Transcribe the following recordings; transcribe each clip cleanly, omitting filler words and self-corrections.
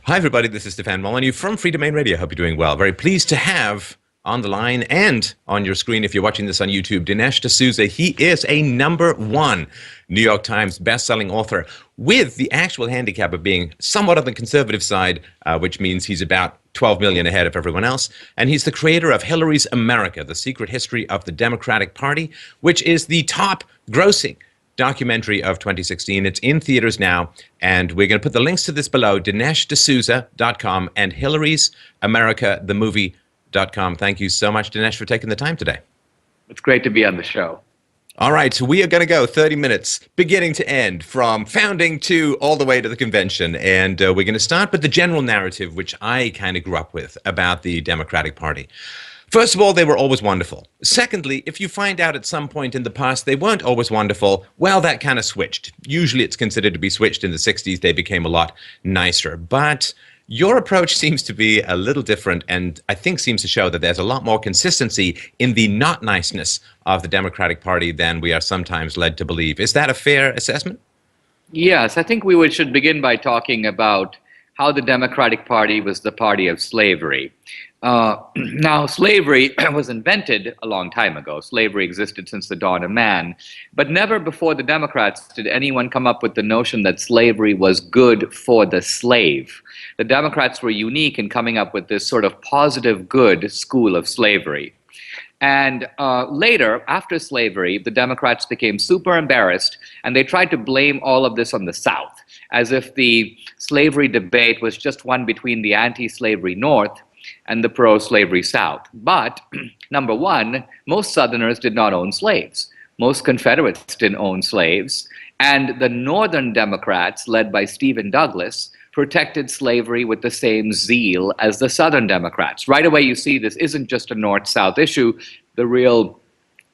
Hi, everybody. This is Stefan Molyneux from Free Domain Radio. Hope you're doing well. Very pleased to have on the line and on your screen, if you're watching this on YouTube, Dinesh D'Souza. He is a #1 New York Times best-selling author with the actual handicap of being somewhat on the conservative side, which means he's about 12 million ahead of everyone else. And he's the creator of Hillary's America, The Secret History of the Democratic Party, which is the top grossing documentary of 2016. It's in theaters now, and we're going to put the links to this below, DineshD'Souza.com and Hillary's America, the movie.com. Thank you so much, Dinesh, for taking the time today. It's great to be on the show. All right, so we are going to go 30 minutes, beginning to end, from founding to all the way to the convention. And we're going to start with the general narrative, which I kind of grew up with about the Democratic Party. First of all, they were always wonderful. Secondly, if you find out at some point in the past they weren't always wonderful, well, that kind of switched. Usually it's considered to be switched in the 60s. They became a lot nicer. But your approach seems to be a little different, and I think seems to show that there's a lot more consistency in the not niceness of the Democratic Party than we are sometimes led to believe. Is that a fair assessment? Yes, I think we should begin by talking about how the Democratic Party was the party of slavery. Now, slavery was invented a long time ago. Slavery existed since the dawn of man. But never before the Democrats did anyone come up with the notion that slavery was good for the slave. The Democrats were unique in coming up with this sort of positive good school of slavery. And later, after slavery, the Democrats became super embarrassed, and they tried to blame all of this on the South, as if the slavery debate was just one between the anti-slavery North and the pro-slavery South. But, number one, most Southerners did not own slaves. Most Confederates didn't own slaves. And the Northern Democrats, led by Stephen Douglas, protected slavery with the same zeal as the Southern Democrats. Right away, you see this isn't just a North-South issue. The real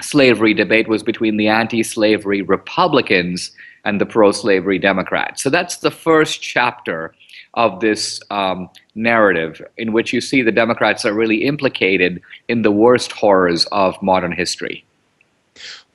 slavery debate was between the anti-slavery Republicans and the pro-slavery Democrats. So that's the first chapter of this narrative in which you see the Democrats are really implicated in the worst horrors of modern history.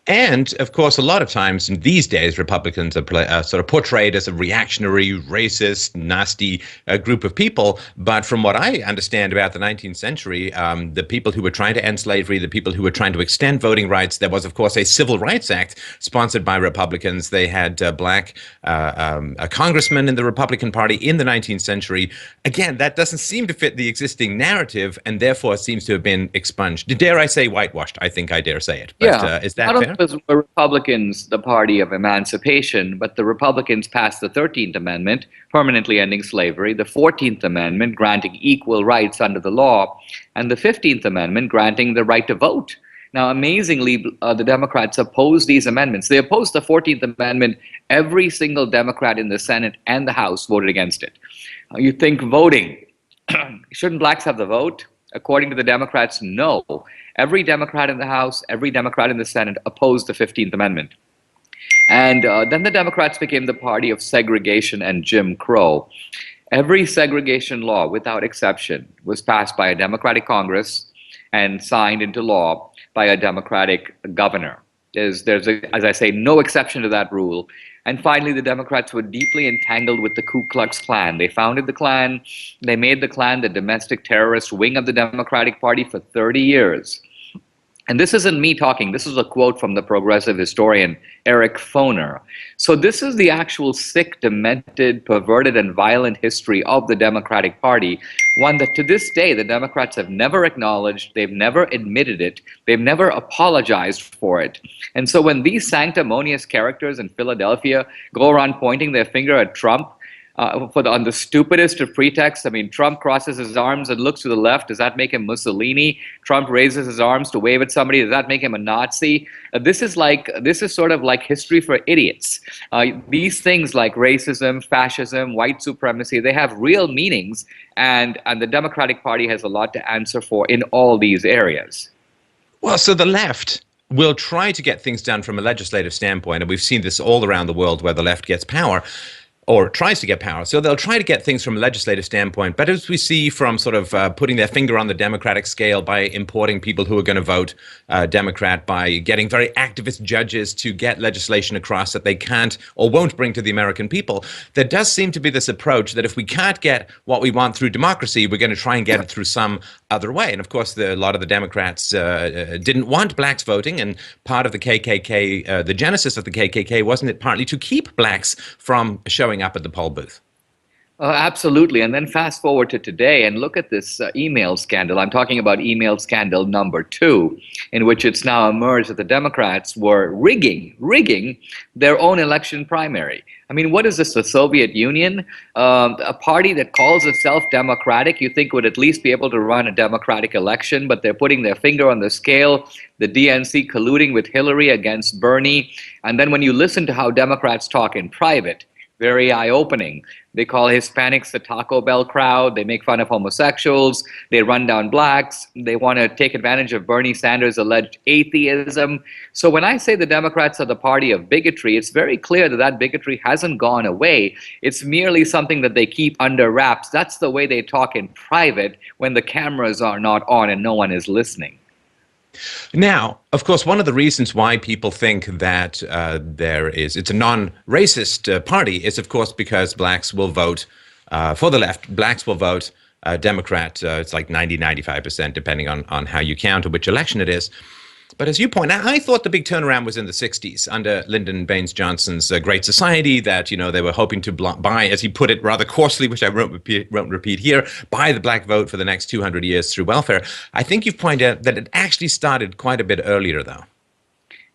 And, of course, a lot of times these days, Republicans are sort of portrayed as a reactionary, racist, nasty group of people. But from what I understand about the 19th century, the people who were trying to end slavery, the people who were trying to extend voting rights, there was, of course, a Civil Rights Act sponsored by Republicans. They had black congressmen in the Republican Party in the 19th century. Again, that doesn't seem to fit the existing narrative, and therefore seems to have been expunged. Dare I say whitewashed? I think I dare say it. But is that fair? Were Republicans the party of emancipation, but the Republicans passed the 13th Amendment, permanently ending slavery, the 14th Amendment, granting equal rights under the law, and the 15th Amendment, granting the right to vote. Now, amazingly, the Democrats opposed these amendments. They opposed the 14th Amendment. Every single Democrat in the Senate and the House voted against it. You think voting, shouldn't blacks have the vote? According to the Democrats, no. Every Democrat in the House, every Democrat in the Senate opposed the 15th Amendment. And then the Democrats became the party of segregation and Jim Crow. Every segregation law, without exception, was passed by a Democratic Congress and signed into law by a Democratic governor. There's as I say, no exception to that rule. And finally, the Democrats were deeply entangled with the Ku Klux Klan. They founded the Klan. They made the Klan the domestic terrorist wing of the Democratic Party for 30 years. And this isn't me talking. This is a quote from the progressive historian Eric Foner. So this is the actual sick, demented, perverted, and violent history of the Democratic Party, one that to this day the Democrats have never acknowledged, they've never admitted it, they've never apologized for it. And so when these sanctimonious characters in Philadelphia go around pointing their finger at Trump, on the stupidest of pretexts. I mean, Trump crosses his arms and looks to the left. Does that make him Mussolini? Trump raises his arms to wave at somebody. Does that make him a Nazi? This is sort of like history for idiots. These things like racism, fascism, white supremacy, they have real meanings, and the Democratic Party has a lot to answer for in all these areas. Well, so the left will try to get things done from a legislative standpoint, and we've seen this all around the world where the left gets power. or tries to get power. So they'll try to get things from a legislative standpoint. But as we see from sort of putting their finger on the Democratic scale by importing people who are going to vote Democrat, by getting very activist judges to get legislation across that they can't or won't bring to the American people, there does seem to be this approach that if we can't get what we want through democracy, we're going to try and get it through some other way. And of course, a lot of the Democrats didn't want blacks voting, and part of the KKK, the genesis of the KKK, wasn't it partly to keep blacks from showing up at the poll booth? Absolutely. And then fast forward to today and look at this email scandal. I'm talking about email scandal number 2, in which it's now emerged that the Democrats were rigging their own election primary. I mean, what is this, the Soviet Union? A party that calls itself democratic, you think would at least be able to run a democratic election, but they're putting their finger on the scale, the DNC colluding with Hillary against Bernie. And then when you listen to how Democrats talk in private, very eye-opening. They call Hispanics the Taco Bell crowd. They make fun of homosexuals. They run down blacks. They want to take advantage of Bernie Sanders' alleged atheism. So when I say the Democrats are the party of bigotry, it's very clear that that bigotry hasn't gone away. It's merely something that they keep under wraps. That's the way they talk in private when the cameras are not on and no one is listening. Now, of course, one of the reasons why people think that it's a non-racist party is, of course, because blacks will vote for the left. Blacks will vote Democrat. It's like 90-95%, depending on how you count or which election it is. But as you point out, I thought the big turnaround was in the 60s under Lyndon Baines Johnson's Great Society, that, they were hoping to buy, as he put it rather coarsely, which I won't repeat here, buy the black vote for the next 200 years through welfare. I think you've pointed out that it actually started quite a bit earlier, though.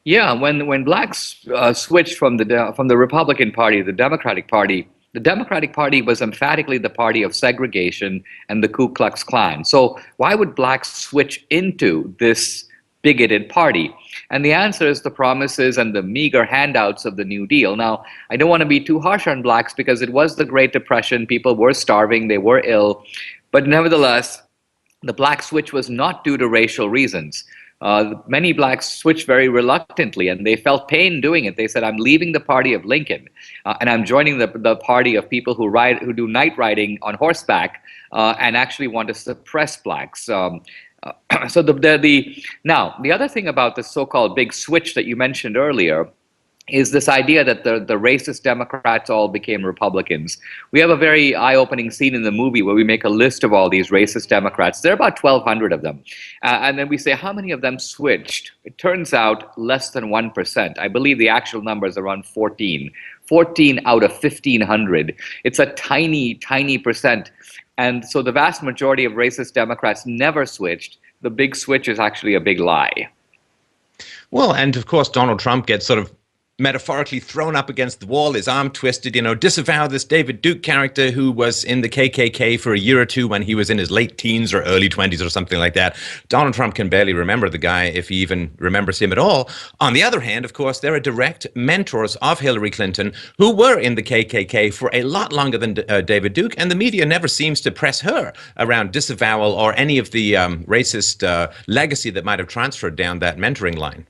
Yeah, when blacks switched from the Republican Party to the Democratic Party was emphatically the party of segregation and the Ku Klux Klan. So why would blacks switch into this bigoted party? And the answer is the promises and the meager handouts of the New Deal. Now, I don't want to be too harsh on blacks because it was the Great Depression. People were starving, they were ill. But nevertheless, the black switch was not due to racial reasons. Many blacks switched very reluctantly, and they felt pain doing it. They said, I'm leaving the party of Lincoln, and I'm joining the party of people who do night riding on horseback and actually want to suppress blacks. So the other thing about the so-called big switch that you mentioned earlier is this idea that the racist Democrats all became Republicans. We have a very eye-opening scene in the movie where we make a list of all these racist Democrats. There are about 1,200 of them. And then we say, how many of them switched? It turns out less than 1%. I believe the actual number is around 14. 14 out of 1,500. It's a tiny, tiny percent. And so the vast majority of racist Democrats never switched. The big switch is actually a big lie. Well, and of course, Donald Trump gets sort of metaphorically thrown up against the wall, his arm twisted, disavow this David Duke character who was in the KKK for a year or two when he was in his late teens or early 20s or something like that. Donald Trump can barely remember the guy, if he even remembers him at all. On the other hand, of course, there are direct mentors of Hillary Clinton who were in the KKK for a lot longer than David Duke, and the media never seems to press her around disavowal or any of the racist legacy that might have transferred down that mentoring line.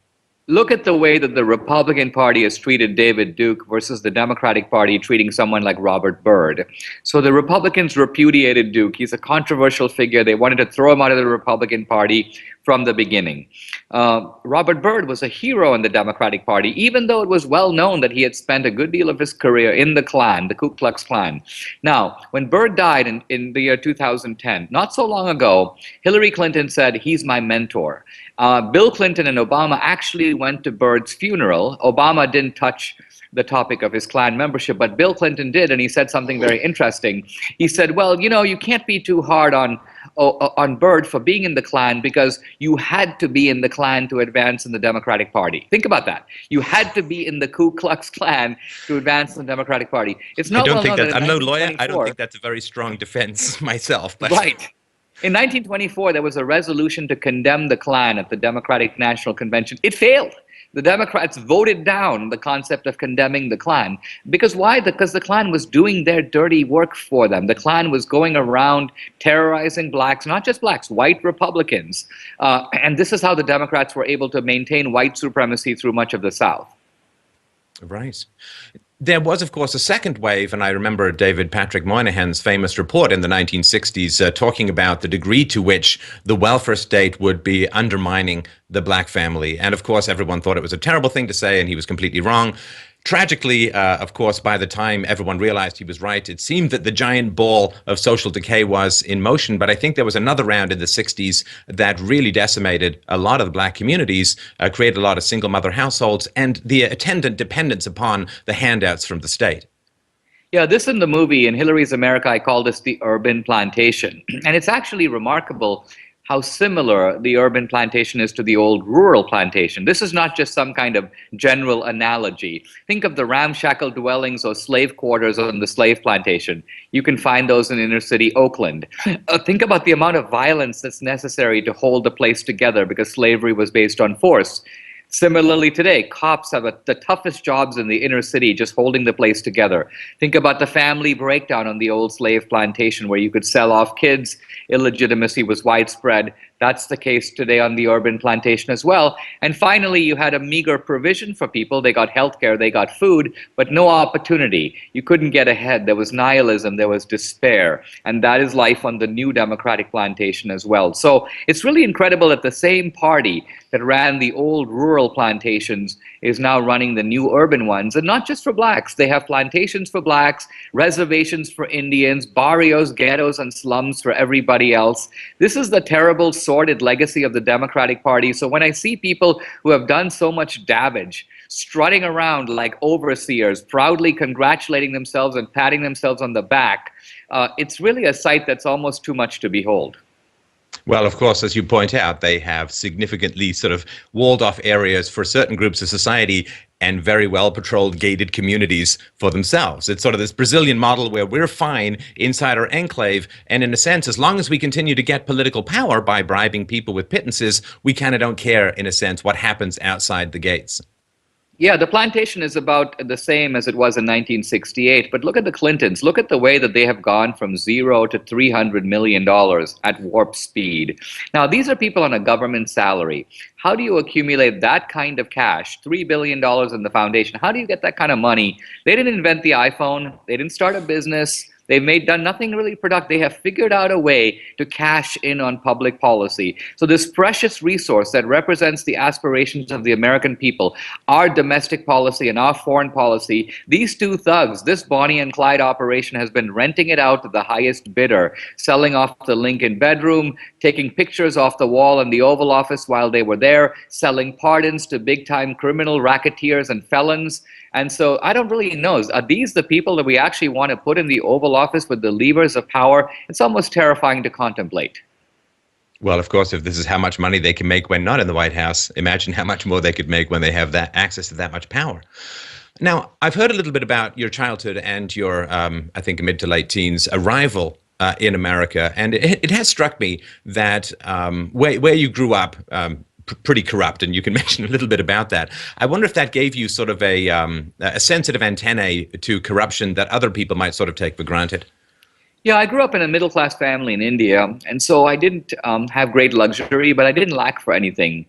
Look at the way that the Republican Party has treated David Duke versus the Democratic Party treating someone like Robert Byrd. So the Republicans repudiated Duke. He's a controversial figure. They wanted to throw him out of the Republican Party from the beginning. Robert Byrd was a hero in the Democratic Party, even though it was well known that he had spent a good deal of his career in the Klan, the Ku Klux Klan. Now, when Byrd died in the year 2010, not so long ago, Hillary Clinton said, he's my mentor. Bill Clinton and Obama actually went to Byrd's funeral. Obama didn't touch the topic of his Klan membership, but Bill Clinton did, and he said something very interesting. He said, well, you can't be too hard on Byrd for being in the Klan because you had to be in the Klan to advance in the Democratic Party. Think about that. You had to be in the Ku Klux Klan to advance in the Democratic Party. It's not well known that I'm no lawyer. I don't think that's a very strong defense myself. But. Right. In 1924, there was a resolution to condemn the Klan at the Democratic National Convention. It failed. The Democrats voted down the concept of condemning the Klan. Because why? Because the Klan was doing their dirty work for them. The Klan was going around terrorizing blacks, not just blacks, white Republicans. And this is how the Democrats were able to maintain white supremacy through much of the South. Right. There was, of course, a second wave, and I remember David Patrick Moynihan's famous report in the 1960s talking about the degree to which the welfare state would be undermining the black family. And, of course, everyone thought it was a terrible thing to say, and he was completely wrong. Tragically, of course, by the time everyone realized he was right, it seemed that the giant ball of social decay was in motion. But I think there was another round in the 60s that really decimated a lot of the black communities, created a lot of single mother households, and the attendant dependence upon the handouts from the state. Yeah, this in the movie, in Hillary's America, I call this the urban plantation. And it's actually remarkable how similar the urban plantation is to the old rural plantation. This is not just some kind of general analogy. Think of the ramshackle dwellings or slave quarters on the slave plantation. You can find those in inner city Oakland. Think about the amount of violence that's necessary to hold the place together because slavery was based on force. Similarly, today, cops have the toughest jobs in the inner city, just holding the place together. Think about the family breakdown on the old slave plantation where you could sell off kids. Illegitimacy was widespread. That's the case today on the urban plantation as well. And finally, you had a meager provision for people. They got healthcare, they got food, but no opportunity. You couldn't get ahead. There was nihilism, there was despair. And that is life on the new democratic plantation as well. So it's really incredible that the same party that ran the old rural plantations is now running the new urban ones. And not just for blacks. They have plantations for blacks, reservations for Indians, barrios, ghettos, and slums for everybody else. This is the terrible, sordid legacy of the Democratic Party. So when I see people who have done so much damage, strutting around like overseers, proudly congratulating themselves and patting themselves on the back, it's really a sight that's almost too much to behold. Well, of course, as you point out, they have significantly sort of walled off areas for certain groups of society and very well patrolled gated communities for themselves. It's sort of this Brazilian model where we're fine inside our enclave. And in a sense, as long as we continue to get political power by bribing people with pittances, we kind of don't care, in a sense, what happens outside the gates. Yeah, the plantation is about the same as it was in 1968. But look at the Clintons. Look at the way that they have gone from zero to $300 million at warp speed. Now, these are people on a government salary. How do you accumulate that kind of cash, $3 billion in the foundation? How do you get that kind of money? They didn't invent the iPhone. They didn't start a business. They've done nothing really productive. They have figured out a way to cash in on public policy. So this precious resource that represents the aspirations of the American people, our domestic policy and our foreign policy, these two thugs, this Bonnie and Clyde operation has been renting it out to the highest bidder, selling off the Lincoln bedroom, taking pictures off the wall in the Oval Office while they were there, selling pardons to big-time criminal racketeers and felons. And so I don't really know, are these the people that we actually want to put in the Oval Office with the levers of power? It's almost terrifying to contemplate. Well, of course, if this is how much money they can make when not in the White House, imagine how much more they could make when they have that access to that much power. Now, I've heard a little bit about your childhood and your, I think, mid to late teens arrival in America. And it has struck me that where you grew up, pretty corrupt, and you can mention a little bit about that. I wonder if that gave you sort of a sensitive antennae to corruption that other people might sort of take for granted. Yeah, I grew up in a middle-class family in India, and so I didn't have great luxury, but I didn't lack for anything.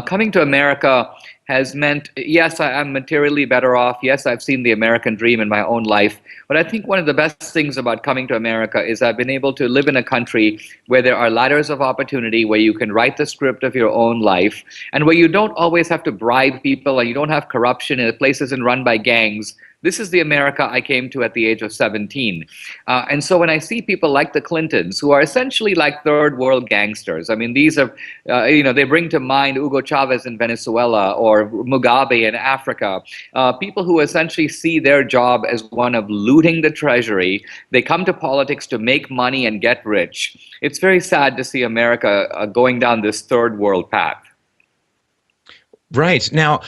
Coming to America has meant, yes, I'm materially better off. Yes, I've seen the American dream in my own life. But I think one of the best things about coming to America is I've been able to live in a country where there are ladders of opportunity, where you can write the script of your own life, and where you don't always have to bribe people, and you don't have corruption, and the place isn't run by gangs. This is the America I came to at the age of 17. And so when I see people like the Clintons, who are essentially like third world gangsters, I mean, these are, they bring to mind Hugo Chavez in Venezuela or Mugabe in Africa, people who essentially see their job as one of looting the treasury. They come to politics to make money and get rich. It's very sad to see America going down this third world path. Right. Now,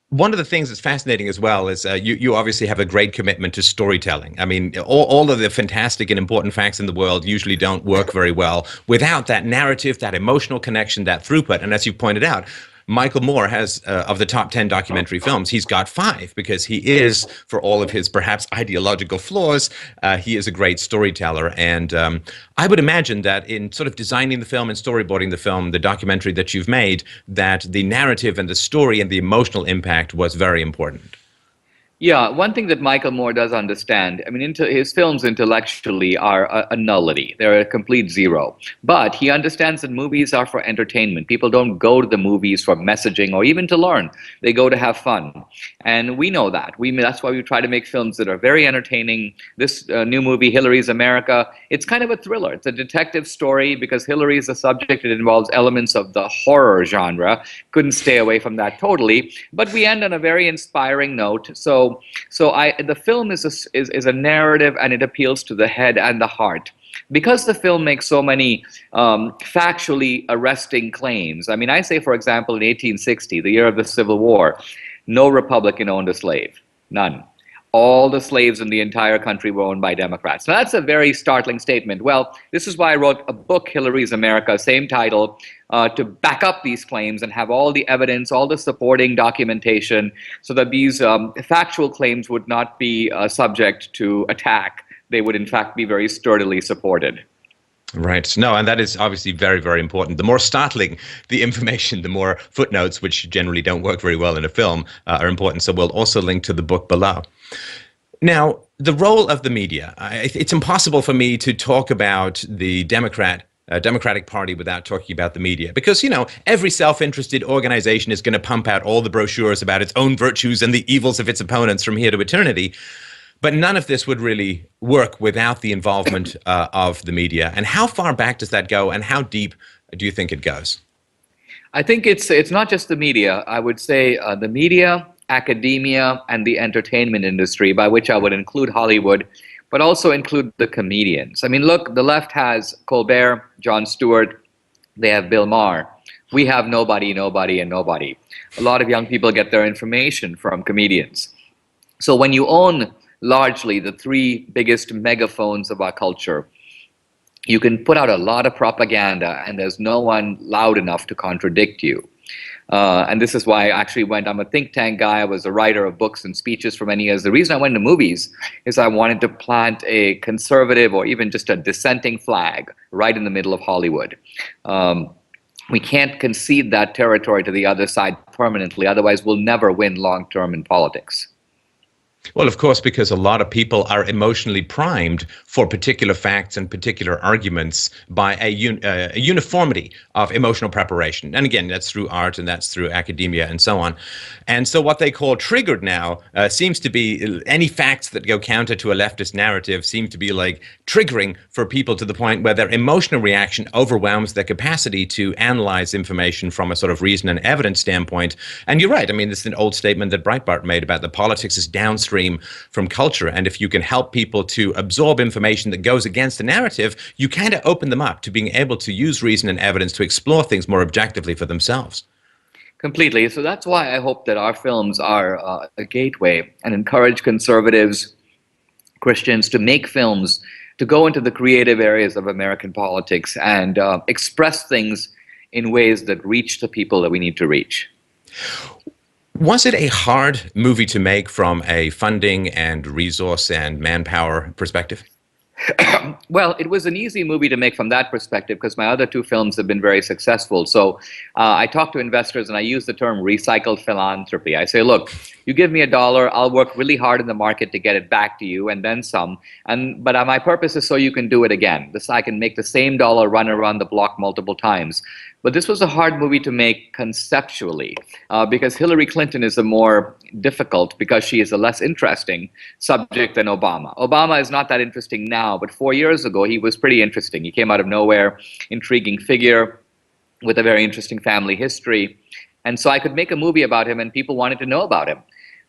one of the things that's fascinating as well is you obviously have a great commitment to storytelling. I mean, all of the fantastic and important facts in the world usually don't work very well without that narrative, that emotional connection, that throughput. And as you pointed out, Michael Moore has, of the top 10 documentary films, he's got 5 because he is, for all of his perhaps ideological flaws, he is a great storyteller. And I would imagine that in sort of designing the film and storyboarding the film, the documentary that you've made, that the narrative and the story and the emotional impact was very important. Yeah, one thing that Michael Moore does understand, I mean, his films intellectually are a nullity. They're a complete zero. But he understands that movies are for entertainment. People don't go to the movies for messaging or even to learn. They go to have fun. And we know that. That's why we try to make films that are very entertaining. This new movie, Hillary's America, it's kind of a thriller. It's a detective story because Hillary is a subject. It involves elements of the horror genre. Couldn't stay away from that totally. But we end on a very inspiring note. The film is a narrative, and it appeals to the head and the heart. Because the film makes so many factually arresting claims. I mean, I say, for example, in 1860, the year of the Civil War, no Republican owned a slave. None. All the slaves in the entire country were owned by Democrats. Now, that's a very startling statement. Well, this is why I wrote a book, Hillary's America, same title, to back up these claims and have all the evidence, all the supporting documentation, so that these factual claims would not be subject to attack. They would, in fact, be very sturdily supported. Right. No, and that is obviously very, very important. The more startling the information, the more footnotes, which generally don't work very well in a film, are important. So we'll also link to the book below. Now, the role of the media. It's impossible for me to talk about the Democratic Party without talking about the media, because, you know, every self-interested organization is going to pump out all the brochures about its own virtues and the evils of its opponents from here to eternity. But none of this would really work without the involvement of the media. And how far back does that go, and how deep do you think it goes? I think it's not just the media. I would say the media, academia, and the entertainment industry, by which I would include Hollywood, but also include the comedians. I mean, look, the left has Colbert, Jon Stewart, they have Bill Maher. We have nobody, and nobody. A lot of young people get their information from comedians. So when you own largely the three biggest megaphones of our culture, you can put out a lot of propaganda, and there's no one loud enough to contradict you. And this is why I actually I'm a think tank guy. I was a writer of books and speeches for many years. The reason I went into movies is I wanted to plant a conservative or even just a dissenting flag right in the middle of Hollywood. We can't concede that territory to the other side permanently. Otherwise, we'll never win long term in politics. Well, of course, because a lot of people are emotionally primed for particular facts and particular arguments by a uniformity of emotional preparation. And again, that's through art, and that's through academia and so on. And so what they call triggered now seems to be any facts that go counter to a leftist narrative seem to be like triggering for people to the point where their emotional reaction overwhelms their capacity to analyze information from a sort of reason and evidence standpoint. And you're right. I mean, this is an old statement that Breitbart made about the politics is downstream from culture. And if you can help people to absorb information that goes against the narrative, you kind of open them up to being able to use reason and evidence to explore things more objectively for themselves. Completely. So that's why I hope that our films are a gateway and encourage conservatives, Christians to make films, to go into the creative areas of American politics and express things in ways that reach the people that we need to reach. Was it a hard movie to make from a funding and resource and manpower perspective? Well, it was an easy movie to make from that perspective because my other two films have been very successful. So I talk to investors and I use the term recycled philanthropy. I say, look, you give me $1, I'll work really hard in the market to get it back to you and then some. But my purpose is so you can do it again. I can make the same dollar run around the block multiple times. But this was a hard movie to make conceptually because Hillary Clinton is a more difficult, because she is a less interesting subject than Obama. Obama is not that interesting now, but 4 years ago he was pretty interesting. He came out of nowhere, intriguing figure with a very interesting family history. And so I could make a movie about him and people wanted to know about him.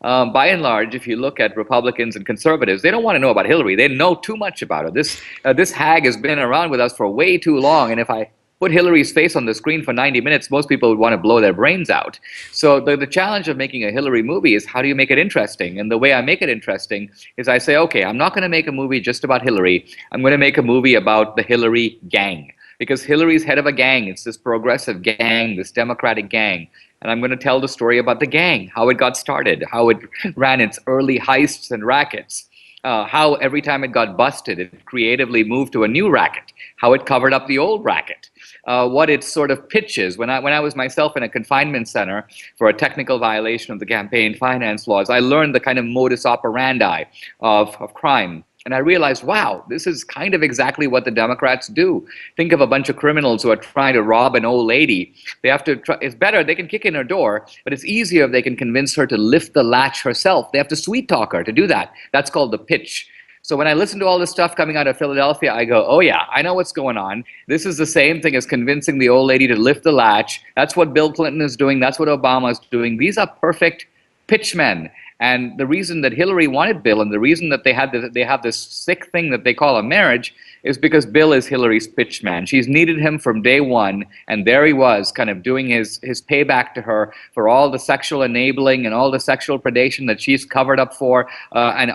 By and large, if you look at Republicans and conservatives, they don't want to know about Hillary. They know too much about her. This hag has been around with us for way too long, and if I put Hillary's face on the screen for 90 minutes, most people would want to blow their brains out. So the challenge of making a Hillary movie is how do you make it interesting? And the way I make it interesting is I say, okay, I'm not going to make a movie just about Hillary. I'm going to make a movie about the Hillary gang. Because Hillary's head of a gang. It's this progressive gang, this Democratic gang. And I'm going to tell the story about the gang, how it got started, how it ran its early heists and rackets, how every time it got busted, it creatively moved to a new racket, how it covered up the old racket. what it sort of pitches. When I was myself in a confinement center for a technical violation of the campaign finance laws, I learned the kind of modus operandi of crime. And I realized, wow, this is kind of exactly what the Democrats do. Think of a bunch of criminals who are trying to rob an old lady. They have to try, it's better, they can kick in her door, but it's easier if they can convince her to lift the latch herself. They have to sweet talk her to do that. That's called the pitch. So when I listen to all this stuff coming out of Philadelphia, I go, oh yeah, I know what's going on. This is the same thing as convincing the old lady to lift the latch. That's what Bill Clinton is doing. That's what Obama is doing. These are perfect pitchmen. And the reason that Hillary wanted Bill, and the reason that they have this sick thing that they call a marriage, is because Bill is Hillary's pitchman. She's needed him from day one, and there he was, kind of doing his payback to her for all the sexual enabling and all the sexual predation that she's covered up for, and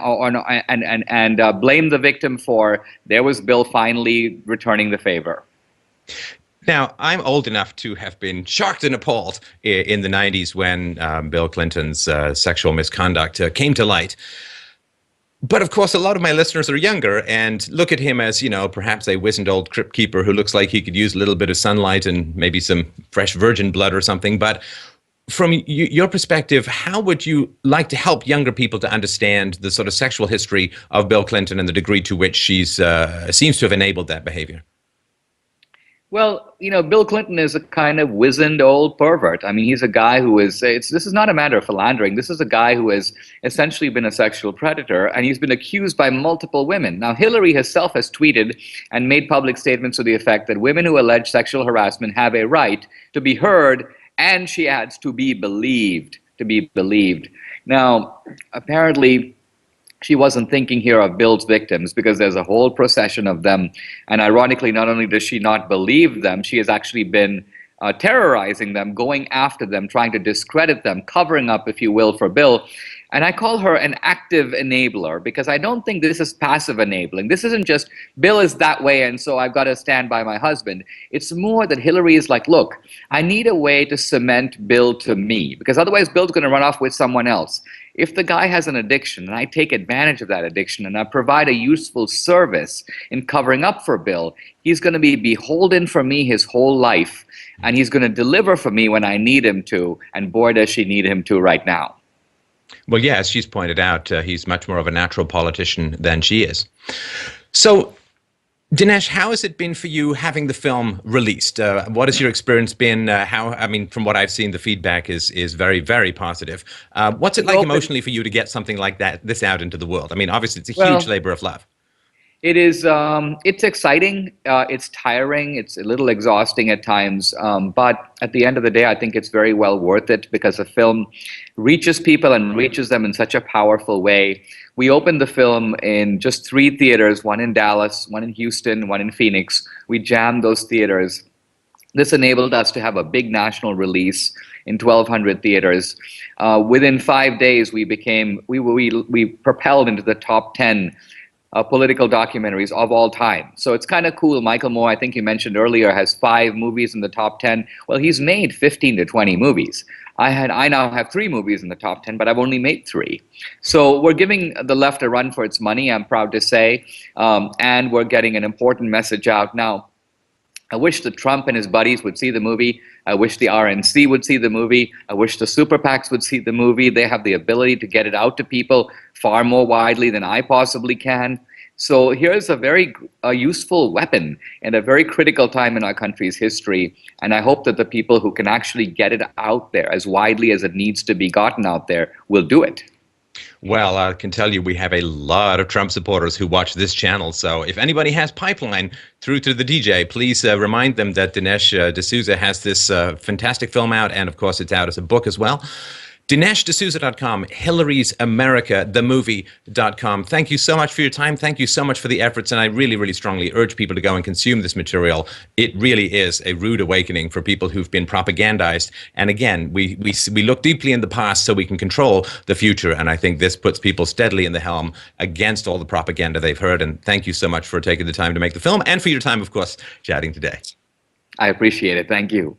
blamed the victim for. There was Bill finally returning the favor. Now, I'm old enough to have been shocked and appalled in the 90s when Bill Clinton's sexual misconduct came to light. But of course, a lot of my listeners are younger and look at him as, perhaps a wizened old crypt keeper who looks like he could use a little bit of sunlight and maybe some fresh virgin blood or something. But from your perspective, how would you like to help younger people to understand the sort of sexual history of Bill Clinton and the degree to which she's seems to have enabled that behavior? Well, Bill Clinton is a kind of wizened old pervert. I mean, he's a guy who is, this is not a matter of philandering. This is a guy who has essentially been a sexual predator, and he's been accused by multiple women. Now, Hillary herself has tweeted and made public statements to the effect that women who allege sexual harassment have a right to be heard, and she adds, to be believed, to be believed. Now, apparently, she wasn't thinking here of Bill's victims, because there's a whole procession of them. And ironically, not only does she not believe them, she has actually been terrorizing them, going after them, trying to discredit them, covering up, if you will, for Bill. And I call her an active enabler, because I don't think this is passive enabling. This isn't just Bill is that way and so I've got to stand by my husband. It's more that Hillary is like, look, I need a way to cement Bill to me, because otherwise Bill's going to run off with someone else. If the guy has an addiction and I take advantage of that addiction and I provide a useful service in covering up for Bill, he's going to be beholden for me his whole life, and he's going to deliver for me when I need him to, and boy does she need him to right now. Well, yeah, as she's pointed out, he's much more of a natural politician than she is. So, Dinesh, how has it been for you having the film released? What has your experience been? From what I've seen, the feedback is very, very positive. What's it like emotionally for you to get something like this out into the world? I mean, obviously, it's a huge labor of love. It is, it's exciting, it's tiring, it's a little exhausting at times, but at the end of the day, I think it's very well worth it, because the film reaches people and reaches them in such a powerful way. We opened the film in just 3 theaters, one in Dallas, one in Houston, one in Phoenix. We jammed those theaters. This enabled us to have a big national release in 1,200 theaters. Within 5 days, we propelled into the top 10 political documentaries of all time. So it's kind of cool. Michael Moore, I think you mentioned earlier, has 5 movies in the top 10. Well, he's made 15 to 20 movies. I now have 3 movies in the top 10, but I've only made 3. So we're giving the left a run for its money, I'm proud to say, and we're getting an important message out. Now, I wish that Trump and his buddies would see the movie. I wish the RNC would see the movie. I wish the super PACs would see the movie. They have the ability to get it out to people far more widely than I possibly can. So here's a very useful weapon in a very critical time in our country's history. And I hope that the people who can actually get it out there as widely as it needs to be gotten out there will do it. Well, I can tell you we have a lot of Trump supporters who watch this channel. So if anybody has pipeline through to the DJ, please remind them that Dinesh D'Souza has this fantastic film out. And of course, it's out as a book as well. DineshD'Souza.com, Hillary's America, themovie.com. Thank you so much for your time. Thank you so much for the efforts. And I really, really strongly urge people to go and consume this material. It really is a rude awakening for people who've been propagandized. And again, we look deeply in the past so we can control the future. And I think this puts people steadily in the helm against all the propaganda they've heard. And thank you so much for taking the time to make the film and for your time, of course, chatting today. I appreciate it. Thank you.